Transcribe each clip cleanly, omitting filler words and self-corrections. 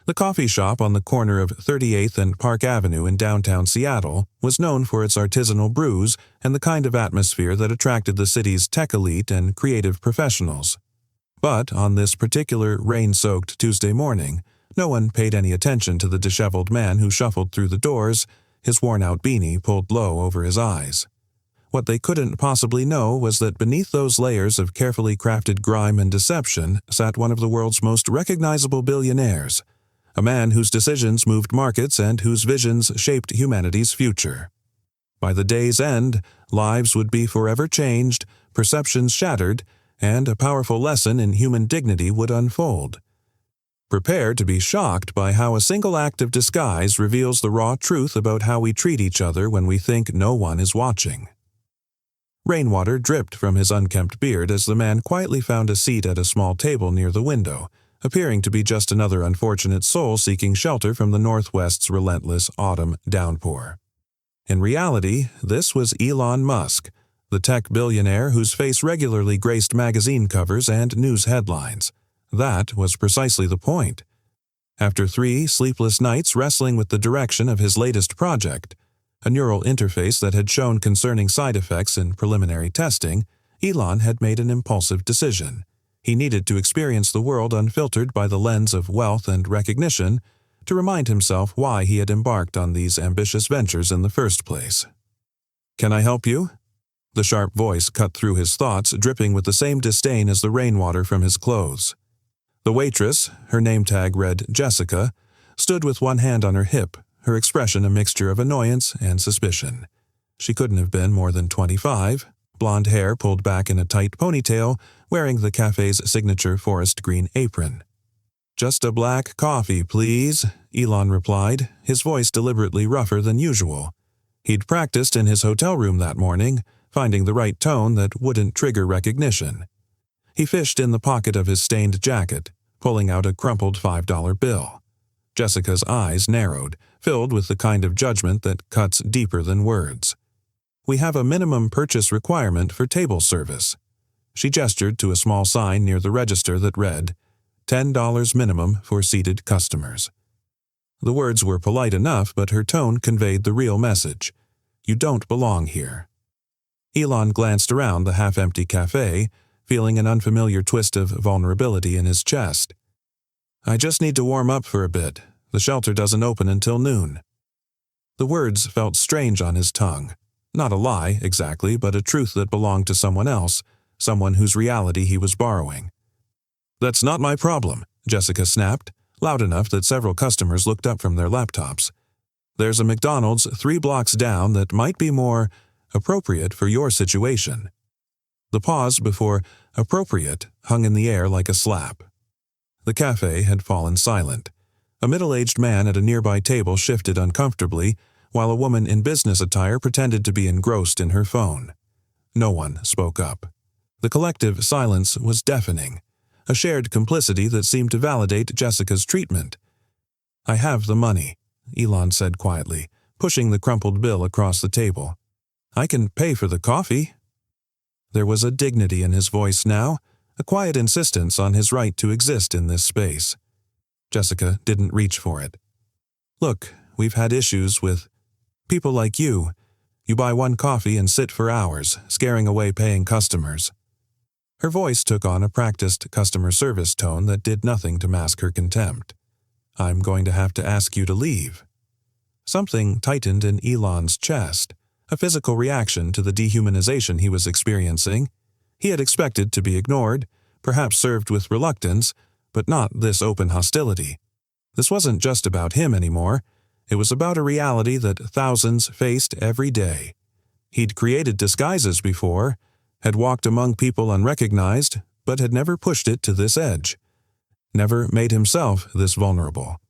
The coffee shop on the corner of 38th and Park Avenue in downtown Seattle was known for its artisanal brews and the kind of atmosphere that attracted the city's tech elite and creative professionals. But on this particular rain-soaked Tuesday morning, no one paid any attention to the disheveled man who shuffled through the doors, his worn-out beanie pulled low over his eyes. What they couldn't possibly know was that beneath those layers of carefully crafted grime and deception sat one of the world's most recognizable billionaires, a man whose decisions moved markets and whose visions shaped humanity's future. By the day's end, lives would be forever changed, perceptions shattered, and a powerful lesson in human dignity would unfold. Prepare to be shocked by how a single act of disguise reveals the raw truth about how we treat each other when we think no one is watching. Rainwater dripped from his unkempt beard as the man quietly found a seat at a small table near the window, appearing to be just another unfortunate soul seeking shelter from the Northwest's relentless autumn downpour. In reality, this was Elon Musk, the tech billionaire whose face regularly graced magazine covers and news headlines. That was precisely the point. After 3 sleepless nights wrestling with the direction of his latest project, a neural interface that had shown concerning side effects in preliminary testing, Elon had made an impulsive decision. He needed to experience the world unfiltered by the lens of wealth and recognition to remind himself why he had embarked on these ambitious ventures in the first place. "Can I help you?" The sharp voice cut through his thoughts, dripping with the same disdain as the rainwater from his clothes. The waitress, her name tag read Jessica, stood with one hand on her hip, her expression a mixture of annoyance and suspicion. She couldn't have been more than 25, blonde hair pulled back in a tight ponytail, wearing the cafe's signature forest green apron. "Just a black coffee, please," Elon replied, his voice deliberately rougher than usual. He'd practiced in his hotel room that morning, finding the right tone that wouldn't trigger recognition. He fished in the pocket of his stained jacket, pulling out a crumpled $5 bill. Jessica's eyes narrowed, filled with the kind of judgment that cuts deeper than words. "We have a minimum purchase requirement for table service." She gestured to a small sign near the register that read, $10 minimum for seated customers. The words were polite enough, but her tone conveyed the real message. You don't belong here. Elon glanced around the half-empty cafe, feeling an unfamiliar twist of vulnerability in his chest. "I just need to warm up for a bit. The shelter doesn't open until noon." The words felt strange on his tongue. Not a lie, exactly, but a truth that belonged to someone else, someone whose reality he was borrowing. "That's not my problem," Jessica snapped, loud enough that several customers looked up from their laptops. "There's a McDonald's 3 blocks down that might be more appropriate for your situation." The pause before appropriate hung in the air like a slap. The cafe had fallen silent. A middle-aged man at a nearby table shifted uncomfortably, while a woman in business attire pretended to be engrossed in her phone. No one spoke up. The collective silence was deafening, a shared complicity that seemed to validate Jessica's treatment. "I have the money," Elon said quietly, pushing the crumpled bill across the table. "I can pay for the coffee." There was a dignity in his voice now, a quiet insistence on his right to exist in this space. Jessica didn't reach for it. "Look, we've had issues with people like you. You buy one coffee and sit for hours, scaring away paying customers." Her voice took on a practiced customer service tone that did nothing to mask her contempt. "I'm going to have to ask you to leave." Something tightened in Elon's chest, a physical reaction to the dehumanization he was experiencing. He had expected to be ignored, perhaps served with reluctance, but not this open hostility. This wasn't just about him anymore. It was about a reality that thousands faced every day. He'd created disguises before, had walked among people unrecognized, but had never pushed it to this edge. Never made himself this vulnerable.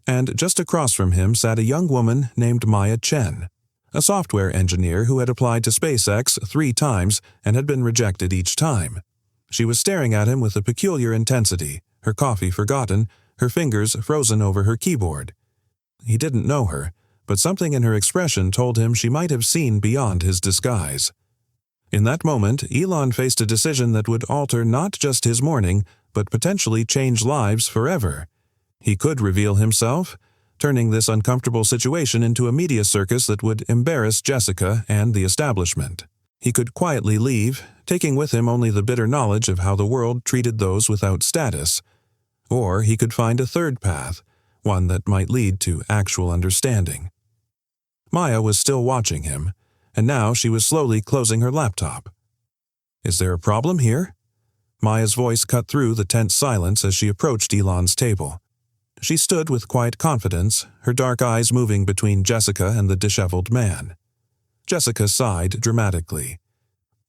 And just across from him sat a young woman named Maya Chen, a software engineer who had applied to SpaceX 3 times and had been rejected each time. She was staring at him with a peculiar intensity, her coffee forgotten, her fingers frozen over her keyboard. He didn't know her, but something in her expression told him she might have seen beyond his disguise. In that moment, Elon faced a decision that would alter not just his morning, but potentially change lives forever. He could reveal himself, turning this uncomfortable situation into a media circus that would embarrass Jessica and the establishment. He could quietly leave, taking with him only the bitter knowledge of how the world treated those without status. Or he could find a third path, one that might lead to actual understanding. Maya was still watching him, and now she was slowly closing her laptop. "Is there a problem here?" Maya's voice cut through the tense silence as she approached Elon's table. She stood with quiet confidence, her dark eyes moving between Jessica and the disheveled man. Jessica sighed dramatically.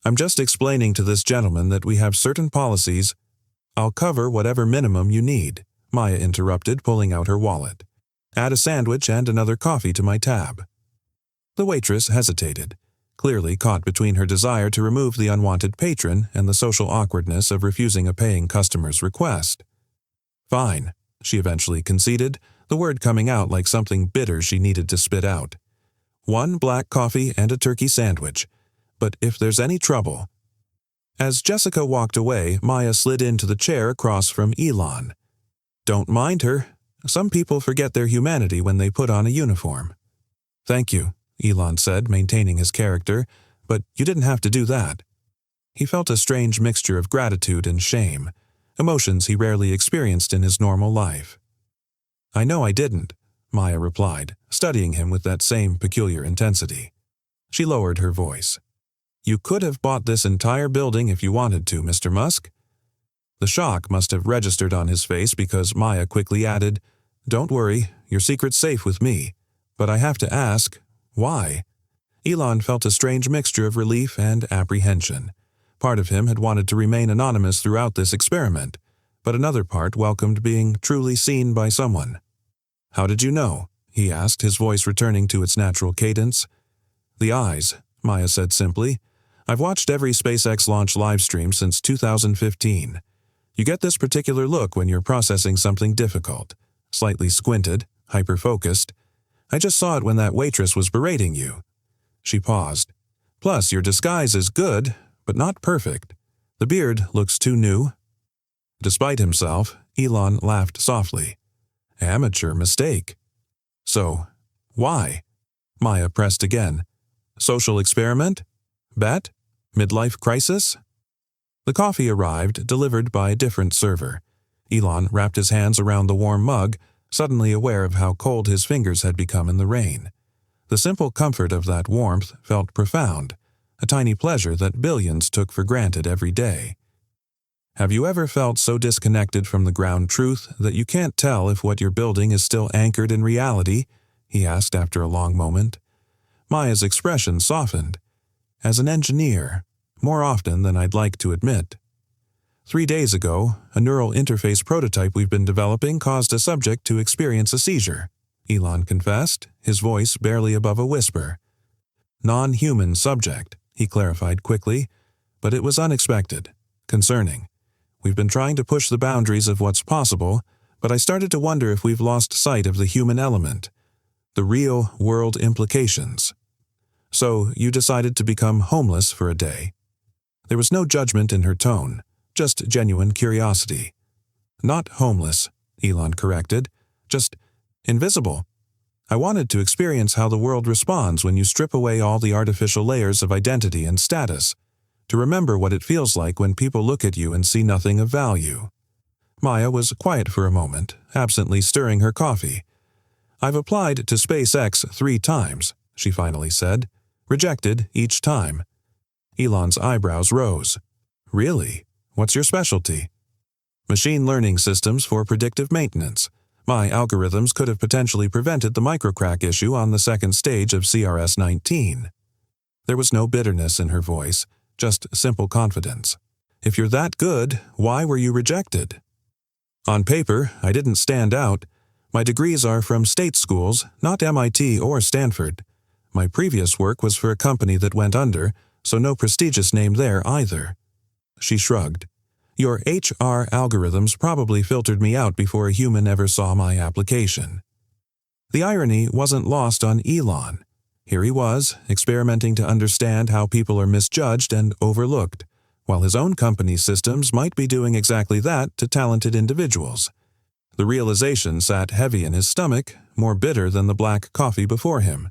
"I'm just explaining to this gentleman that we have certain policies." "I'll cover whatever minimum you need," Maya interrupted, pulling out her wallet. "Add a sandwich and another coffee to my tab." The waitress hesitated, clearly caught between her desire to remove the unwanted patron and the social awkwardness of refusing a paying customer's request. "Fine," she eventually conceded, the word coming out like something bitter she needed to spit out. "1 black coffee and a turkey sandwich. But if there's any trouble—" As Jessica walked away, Maya slid into the chair across from Elon. "Don't mind her. Some people forget their humanity when they put on a uniform." "Thank you," Elon said, maintaining his character, "but you didn't have to do that." He felt a strange mixture of gratitude and shame, emotions he rarely experienced in his normal life. "I know I didn't," Maya replied, studying him with that same peculiar intensity. She lowered her voice. "You could have bought this entire building if you wanted to, Mr. Musk." The shock must have registered on his face because Maya quickly added, "Don't worry, your secret's safe with me. But I have to ask, why?" Elon felt a strange mixture of relief and apprehension. Part of him had wanted to remain anonymous throughout this experiment, but another part welcomed being truly seen by someone. "How did you know?" he asked, his voice returning to its natural cadence. "The eyes," Maya said simply. "I've watched every SpaceX launch livestream since 2015. You get this particular look when you're processing something difficult. Slightly squinted, hyper-focused. I just saw it when that waitress was berating you." She paused. "Plus, your disguise is good, but not perfect. The beard looks too new." Despite himself, Elon laughed softly. "Amateur mistake." "So, why?" Maya pressed again. "Social experiment? Bet? Midlife crisis?" The coffee arrived, delivered by a different server. Elon wrapped his hands around the warm mug, suddenly aware of how cold his fingers had become in the rain. The simple comfort of that warmth felt profound, a tiny pleasure that billions took for granted every day. "Have you ever felt so disconnected from the ground truth that you can't tell if what you're building is still anchored in reality?" he asked after a long moment. Maya's expression softened. "As an engineer, more often than I'd like to admit. 3 days ago, a neural interface prototype we've been developing caused a subject to experience a seizure," Elon confessed, his voice barely above a whisper. "Non-human subject," he clarified quickly, "but it was unexpected, concerning. We've been trying to push the boundaries of what's possible, but I started to wonder if we've lost sight of the human element, the real-world implications. So you decided to become homeless for a day." There was no judgment in her tone, just genuine curiosity. "Not homeless," Elon corrected, "just invisible. I wanted to experience how the world responds when you strip away all the artificial layers of identity and status, to remember what it feels like when people look at you and see nothing of value." Maya was quiet for a moment, absently stirring her coffee. "I've applied to SpaceX 3 times, she finally said. "Rejected each time." Elon's eyebrows rose. "Really? What's your specialty?" "Machine learning systems for predictive maintenance. My algorithms could have potentially prevented the microcrack issue on the second stage of CRS-19. There was no bitterness in her voice, just simple confidence. "If you're that good, why were you rejected?" "On paper, I didn't stand out. My degrees are from state schools, not MIT or Stanford. My previous work was for a company that went under, so no prestigious name there either." She shrugged. "Your HR algorithms probably filtered me out before a human ever saw my application." The irony wasn't lost on Elon. Here he was, experimenting to understand how people are misjudged and overlooked, while his own company's systems might be doing exactly that to talented individuals. The realization sat heavy in his stomach, more bitter than the black coffee before him.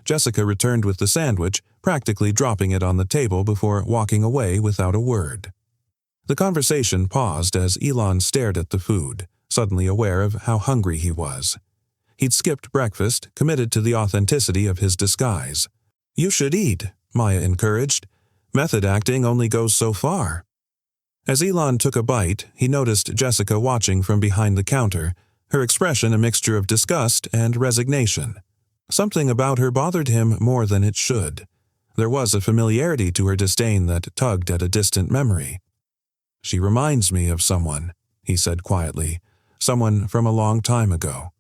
Jessica returned with the sandwich, practically dropping it on the table before walking away without a word. The conversation paused as Elon stared at the food, suddenly aware of how hungry he was. He'd skipped breakfast, committed to the authenticity of his disguise. "You should eat," Maya encouraged. "Method acting only goes so far." As Elon took a bite, he noticed Jessica watching from behind the counter, her expression a mixture of disgust and resignation. Something about her bothered him more than it should. There was a familiarity to her disdain that tugged at a distant memory. "She reminds me of someone," he said quietly. "Someone from a long time ago."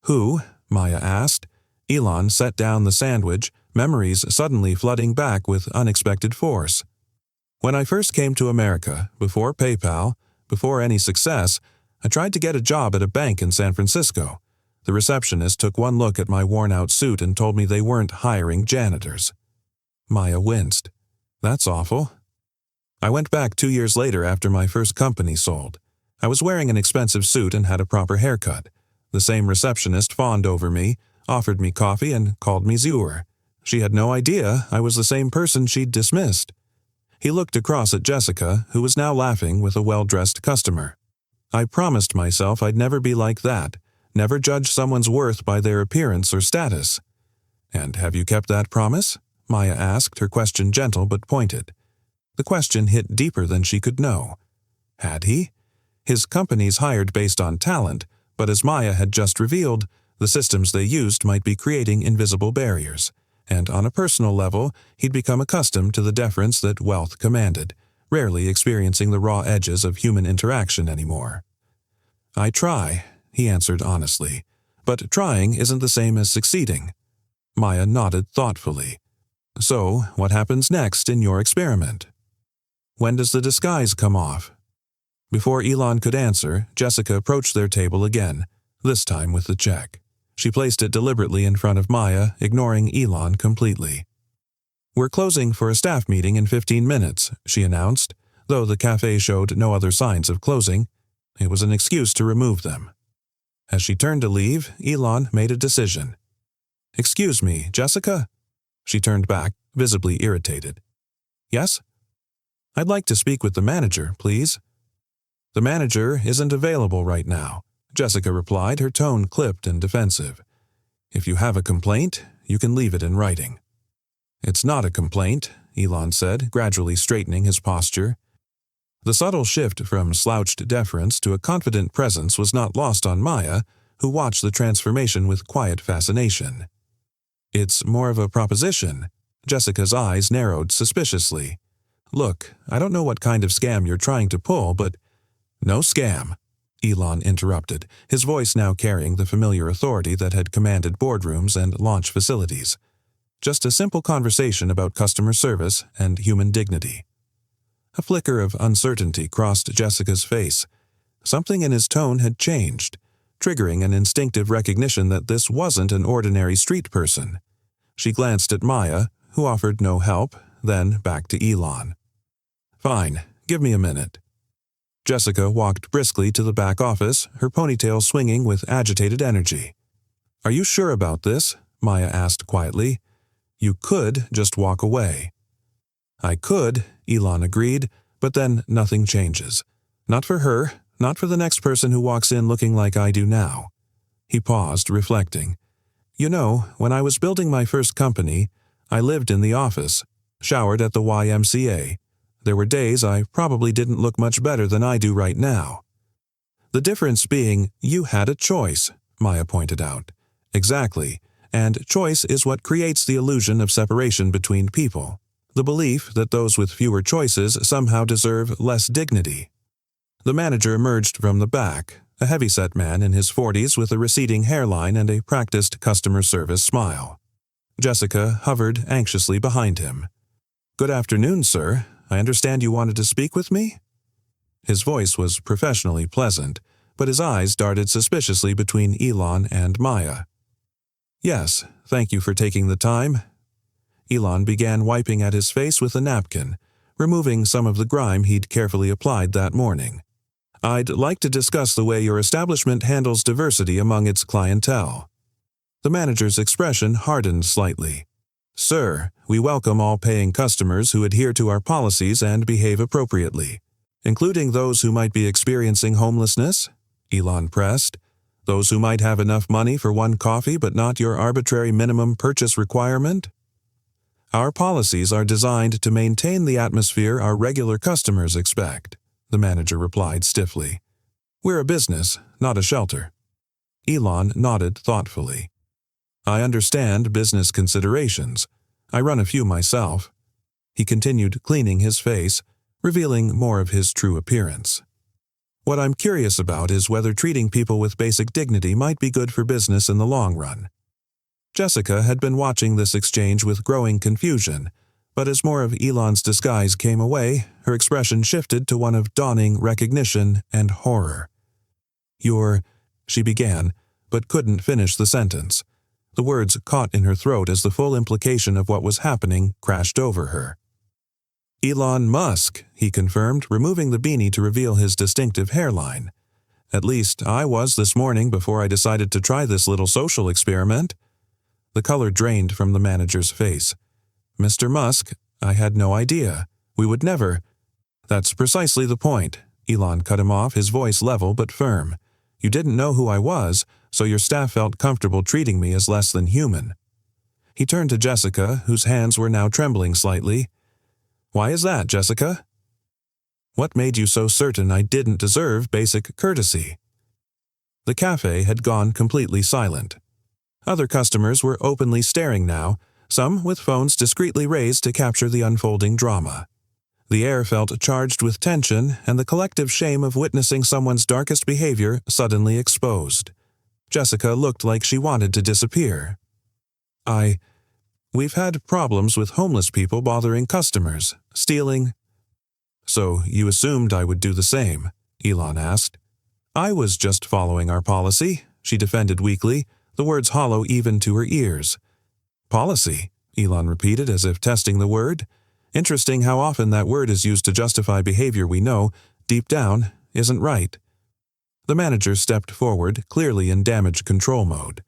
"Who?" Maya asked. Elon set down the sandwich, memories suddenly flooding back with unexpected force. "When I first came to America, before PayPal, before any success, I tried to get a job at a bank in San Francisco. The receptionist took one look at my worn-out suit and told me they weren't hiring janitors." Maya winced. "That's awful." "I went back 2 years later after my first company sold. I was wearing an expensive suit and had a proper haircut. The same receptionist fawned over me, offered me coffee, and called me Zeur. She had no idea I was the same person she'd dismissed." He looked across at Jessica, who was now laughing with a well-dressed customer. "I promised myself I'd never be like that, never judge someone's worth by their appearance or status." "And have you kept that promise?" Maya asked, her question gentle but pointed. The question hit deeper than she could know. Had he? His companies hired based on talent, but as Maya had just revealed, the systems they used might be creating invisible barriers, and on a personal level, he'd become accustomed to the deference that wealth commanded, rarely experiencing the raw edges of human interaction anymore. "I try," he answered honestly, "but trying isn't the same as succeeding." Maya nodded thoughtfully. "So, what happens next in your experiment? When does the disguise come off?" Before Elon could answer, Jessica approached their table again, this time with the check. She placed it deliberately in front of Maya, ignoring Elon completely. "We're closing for a staff meeting in 15 minutes, she announced, though the cafe showed no other signs of closing. It was an excuse to remove them. As she turned to leave, Elon made a decision. "Excuse me, Jessica?" She turned back, visibly irritated. "Yes?" "I'd like to speak with the manager, please." "The manager isn't available right now," Jessica replied, her tone clipped and defensive. "If you have a complaint, you can leave it in writing." "It's not a complaint," Elon said, gradually straightening his posture. The subtle shift from slouched deference to a confident presence was not lost on Maya, who watched the transformation with quiet fascination. "It's more of a proposition." Jessica's eyes narrowed suspiciously. "Look, I don't know what kind of scam you're trying to pull, but—" "No scam," Elon interrupted, his voice now carrying the familiar authority that had commanded boardrooms and launch facilities. "Just a simple conversation about customer service and human dignity." A flicker of uncertainty crossed Jessica's face. Something in his tone had changed, triggering an instinctive recognition that this wasn't an ordinary street person. She glanced at Maya, who offered no help, then back to Elon. "Fine, give me a minute." Jessica walked briskly to the back office, her ponytail swinging with agitated energy. "Are you sure about this?" Maya asked quietly. "You could just walk away." "I could," Elon agreed, "but then nothing changes. Not for her, not for the next person who walks in looking like I do now." He paused, reflecting. "You know, when I was building my first company, I lived in the office, showered at the YMCA. There were days I probably didn't look much better than I do right now." "The difference being, you had a choice," Maya pointed out. "Exactly, and choice is what creates the illusion of separation between people. The belief that those with fewer choices somehow deserve less dignity." The manager emerged from the back, a heavyset man in his 40s with a receding hairline and a practiced customer service smile. Jessica hovered anxiously behind him. "Good afternoon, sir. I understand you wanted to speak with me?" His voice was professionally pleasant, but his eyes darted suspiciously between Elon and Maya. "Yes, thank you for taking the time." Elon began wiping at his face with a napkin, removing some of the grime he'd carefully applied that morning. I'd like to discuss the way your establishment handles diversity among its clientele. The manager's expression hardened slightly. Sir, we welcome all paying customers who adhere to our policies and behave appropriately, including those who might be experiencing homelessness, Elon pressed, those who might have enough money for one coffee but not your arbitrary minimum purchase requirement. Our policies are designed to maintain the atmosphere our regular customers expect, the manager replied stiffly. We're a business, not a shelter. Elon nodded thoughtfully. I understand business considerations. I run a few myself. He continued cleaning his face, revealing more of his true appearance. What I'm curious about is whether treating people with basic dignity might be good for business in the long run. Jessica had been watching this exchange with growing confusion, but as more of Elon's disguise came away, her expression shifted to one of dawning recognition and horror. She began, but couldn't finish the sentence. The words caught in her throat as the full implication of what was happening crashed over her. Elon Musk, he confirmed, removing the beanie to reveal his distinctive hairline. At least I was this morning before I decided to try this little social experiment. The color drained from the manager's face. Mr. Musk, I had no idea. We would never. That's precisely the point. Elon cut him off, his voice level but firm. You didn't know who I was, so your staff felt comfortable treating me as less than human. He turned to Jessica, whose hands were now trembling slightly. Why is that, Jessica? What made you so certain I didn't deserve basic courtesy? The cafe had gone completely silent. Other customers were openly staring now, some with phones discreetly raised to capture the unfolding drama. The air felt charged with tension and the collective shame of witnessing someone's darkest behavior suddenly exposed. Jessica looked like she wanted to disappear. We've had problems with homeless people bothering customers, stealing. So you assumed I would do the same? Elon asked. I was just following our policy, she defended weakly, the words hollow even to her ears. Policy, Elon repeated as if testing the word. Interesting how often that word is used to justify behavior we know, deep down, isn't right. The manager stepped forward, clearly in damage control mode.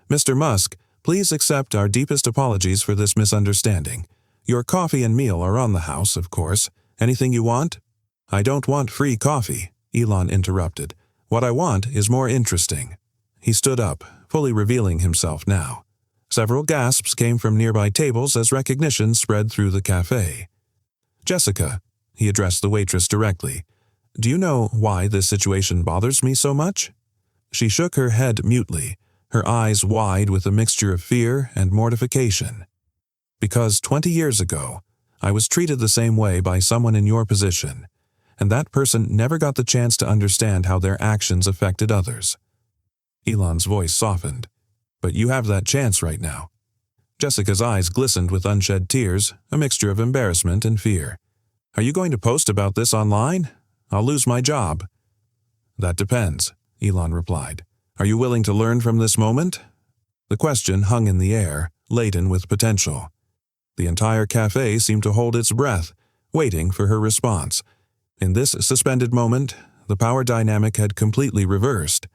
Mr. Musk, please accept our deepest apologies for this misunderstanding. Your coffee and meal are on the house, of course. Anything you want? I don't want free coffee, Elon interrupted. What I want is more interesting. He stood up, fully revealing himself now. Several gasps came from nearby tables as recognition spread through the cafe. Jessica, he addressed the waitress directly, do you know why this situation bothers me so much? She shook her head mutely, her eyes wide with a mixture of fear and mortification. Because 20 years ago, I was treated the same way by someone in your position, and that person never got the chance to understand how their actions affected others. Elon's voice softened. But you have that chance right now. Jessica's eyes glistened with unshed tears, a mixture of embarrassment and fear. Are you going to post about this online? I'll lose my job. That depends, Elon replied. Are you willing to learn from this moment? The question hung in the air, laden with potential. The entire cafe seemed to hold its breath, waiting for her response. In this suspended moment, the power dynamic had completely reversed.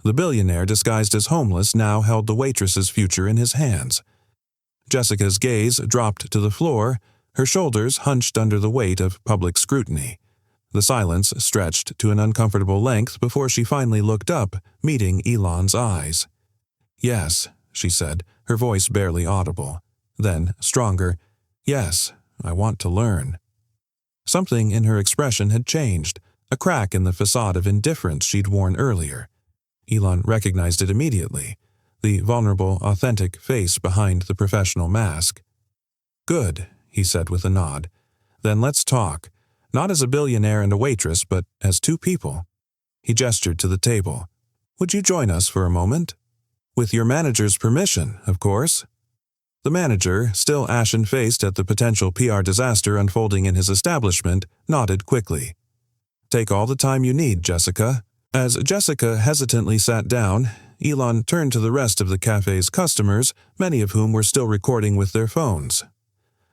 The billionaire disguised as homeless now held the waitress's future in his hands. Jessica's gaze dropped to the floor, her shoulders hunched under the weight of public scrutiny. The silence stretched to an uncomfortable length before she finally looked up, meeting Elon's eyes. Yes, she said, her voice barely audible. Then, stronger, yes, I want to learn. Something in her expression had changed, a crack in the facade of indifference she'd worn earlier. Elon recognized it immediately, the vulnerable, authentic face behind the professional mask. Good, he said with a nod. Then let's talk, not as a billionaire and a waitress, but as two people. He gestured to the table. Would you join us for a moment? With your manager's permission, of course. The manager, still ashen-faced at the potential PR disaster unfolding in his establishment, nodded quickly. Take all the time you need, Jessica. As Jessica hesitantly sat down, Elon turned to the rest of the cafe's customers, many of whom were still recording with their phones.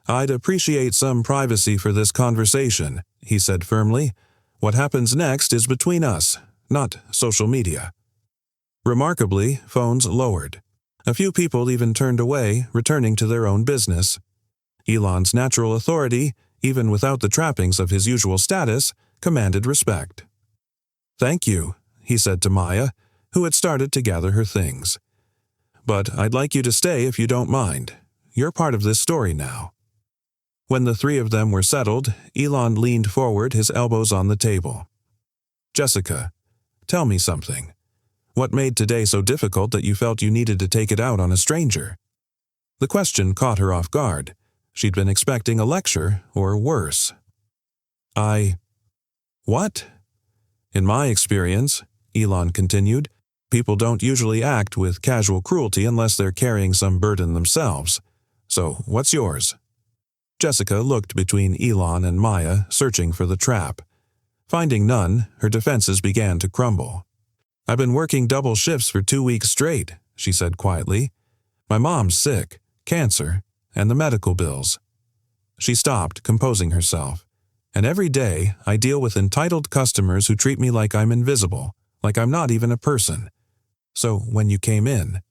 I'd appreciate some privacy for this conversation, he said firmly. What happens next is between us, not social media." Remarkably, phones lowered. A few people even turned away, returning to their own business. Elon's natural authority, even without the trappings of his usual status, commanded respect. "Thank you," he said to Maya, who had started to gather her things. "But I'd like you to stay if you don't mind. You're part of this story now." When the three of them were settled, Elon leaned forward, his elbows on the table. "Jessica, tell me something. What made today so difficult that you felt you needed to take it out on a stranger?" The question caught her off guard. She'd been expecting a lecture, or worse. What? "In my experience," Elon continued, "people don't usually act with casual cruelty unless they're carrying some burden themselves. So, what's yours?" Jessica looked between Elon and Maya, searching for the trap. Finding none, her defenses began to crumble. "I've been working double shifts for 2 weeks straight," she said quietly. "My mom's sick, cancer, and the medical bills." She stopped, composing herself. "And every day, I deal with entitled customers who treat me like I'm invisible, like I'm not even a person. So when you came in,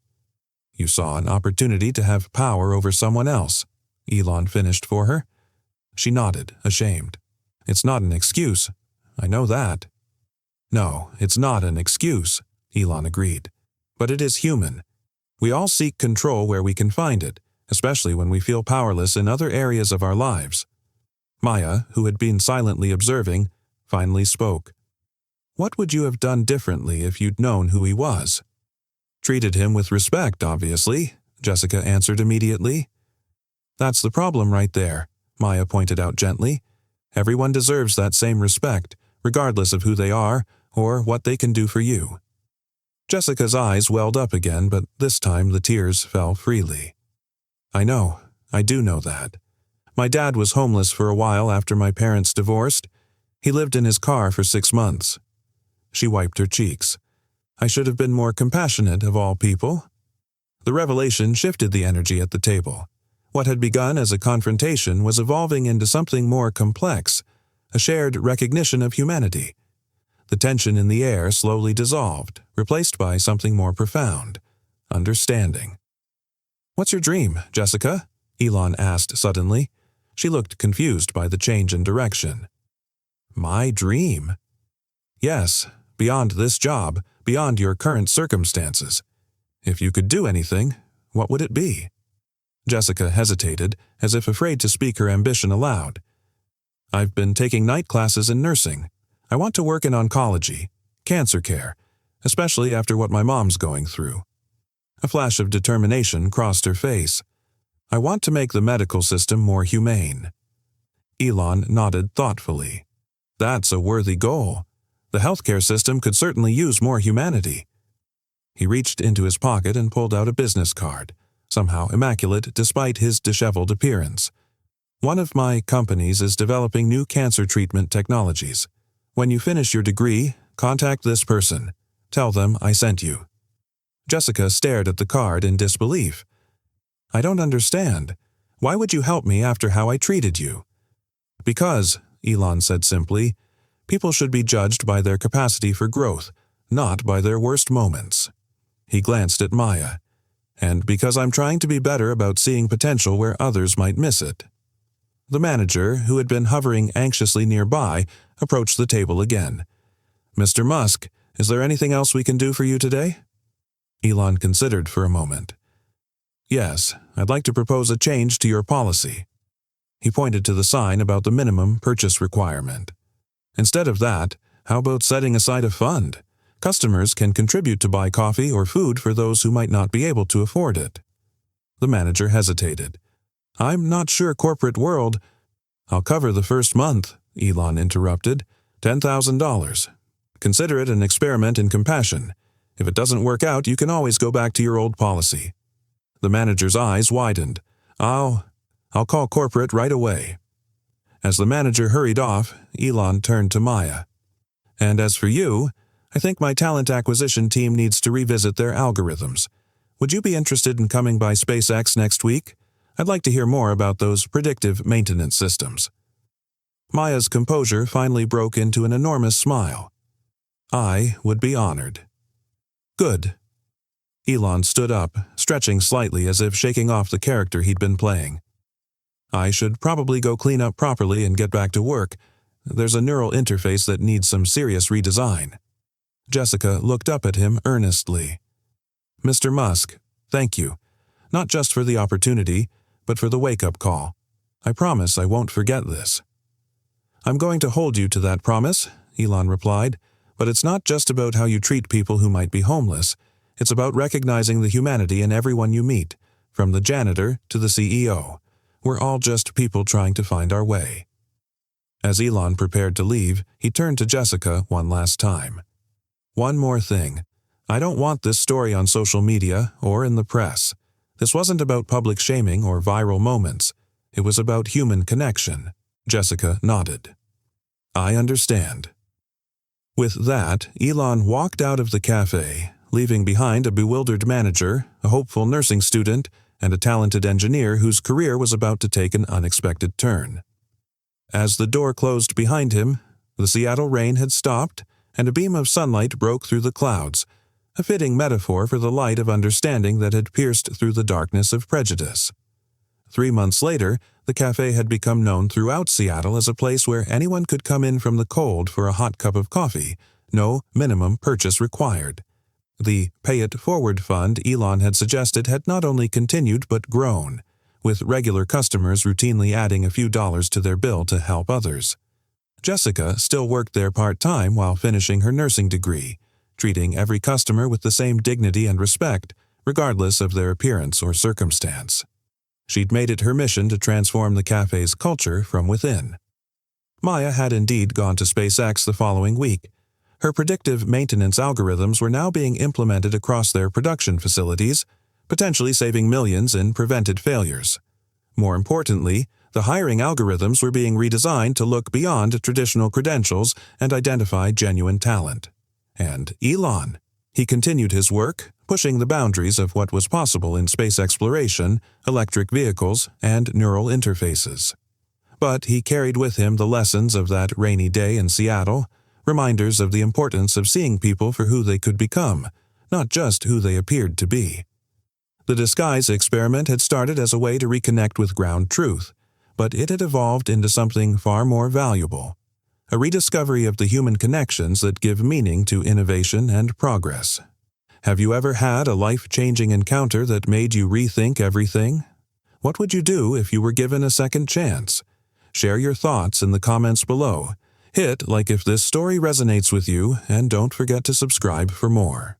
you saw an opportunity to have power over someone else," Elon finished for her. She nodded, ashamed. "It's not an excuse. I know that." "No, it's not an excuse," Elon agreed. "But it is human. We all seek control where we can find it, especially when we feel powerless in other areas of our lives." Maya, who had been silently observing, finally spoke. "What would you have done differently if you'd known who he was?" "Treated him with respect, obviously," Jessica answered immediately. "That's the problem right there," Maya pointed out gently. "Everyone deserves that same respect, regardless of who they are or what they can do for you." Jessica's eyes welled up again, but this time the tears fell freely. "I do know that. My dad was homeless for a while after my parents divorced. He lived in his car for 6 months. She wiped her cheeks. "I should have been more compassionate of all people." The revelation shifted the energy at the table. What had begun as a confrontation was evolving into something more complex, a shared recognition of humanity. The tension in the air slowly dissolved, replaced by something more profound, understanding. "What's your dream, Jessica?" Elon asked suddenly. She looked confused by the change in direction. "My dream?" "Yes, beyond this job, beyond your current circumstances. If you could do anything, what would it be?" Jessica hesitated, as if afraid to speak her ambition aloud. "I've been taking night classes in nursing. I want to work in oncology, cancer care, especially after what my mom's going through." A flash of determination crossed her face. "I want to make the medical system more humane." Elon nodded thoughtfully. "That's a worthy goal. The healthcare system could certainly use more humanity." He reached into his pocket and pulled out a business card, somehow immaculate despite his disheveled appearance. "One of my companies is developing new cancer treatment technologies. When you finish your degree, contact this person. Tell them I sent you." Jessica stared at the card in disbelief. "I don't understand. Why would you help me after how I treated you?" "Because," Elon said simply, "people should be judged by their capacity for growth, not by their worst moments." He glanced at Maya. "And because I'm trying to be better about seeing potential where others might miss it." The manager, who had been hovering anxiously nearby, approached the table again. "Mr. Musk, is there anything else we can do for you today?" Elon considered for a moment. "Yes, I'd like to propose a change to your policy." He pointed to the sign about the minimum purchase requirement. "Instead of that, how about setting aside a fund? Customers can contribute to buy coffee or food for those who might not be able to afford it." The manager hesitated. "I'm not sure corporate world—" "I'll cover the first month," Elon interrupted. $10,000. Consider it an experiment in compassion. If it doesn't work out, you can always go back to your old policy." The manager's eyes widened. I'll call corporate right away." As the manager hurried off, Elon turned to Maya. "And as for you, I think my talent acquisition team needs to revisit their algorithms. Would you be interested in coming by SpaceX next week? I'd like to hear more about those predictive maintenance systems." Maya's composure finally broke into an enormous smile. I would be honored. Good. Elon stood up, stretching slightly as if shaking off the character he'd been playing. I should probably go clean up properly and get back to work. There's a neural interface that needs some serious redesign. Jessica looked up at him earnestly. Mr. Musk, thank you. Not just for the opportunity, but for the wake-up call. I promise I won't forget this. I'm going to hold you to that promise, Elon replied, but it's not just about how you treat people who might be homeless. It's about recognizing the humanity in everyone you meet, from the janitor to the CEO. We're all just people trying to find our way. As Elon prepared to leave, he turned to Jessica one last time. One more thing. I don't want this story on social media or in the press. This wasn't about public shaming or viral moments. It was about human connection. Jessica nodded. I understand. With that, Elon walked out of the cafe, leaving behind a bewildered manager, a hopeful nursing student, and a talented engineer whose career was about to take an unexpected turn. As the door closed behind him, the Seattle rain had stopped, and a beam of sunlight broke through the clouds, a fitting metaphor for the light of understanding that had pierced through the darkness of prejudice. 3 months later, the cafe had become known throughout Seattle as a place where anyone could come in from the cold for a hot cup of coffee, no minimum purchase required. The Pay It Forward fund Elon had suggested had not only continued but grown, with regular customers routinely adding a few dollars to their bill to help others. Jessica still worked there part-time while finishing her nursing degree, treating every customer with the same dignity and respect, regardless of their appearance or circumstance. She'd made it her mission to transform the cafe's culture from within. Maya had indeed gone to SpaceX the following week. Her predictive maintenance algorithms were now being implemented across their production facilities, potentially saving millions in prevented failures. More importantly, the hiring algorithms were being redesigned to look beyond traditional credentials and identify genuine talent. And Elon. He continued his work, pushing the boundaries of what was possible in space exploration, electric vehicles, and neural interfaces. But he carried with him the lessons of that rainy day in Seattle, reminders of the importance of seeing people for who they could become, not just who they appeared to be. The disguise experiment had started as a way to reconnect with ground truth, but it had evolved into something far more valuable, a rediscovery of the human connections that give meaning to innovation and progress. Have you ever had a life-changing encounter that made you rethink everything? What would you do if you were given a second chance? Share your thoughts in the comments below. Hit like if this story resonates with you, and don't forget to subscribe for more.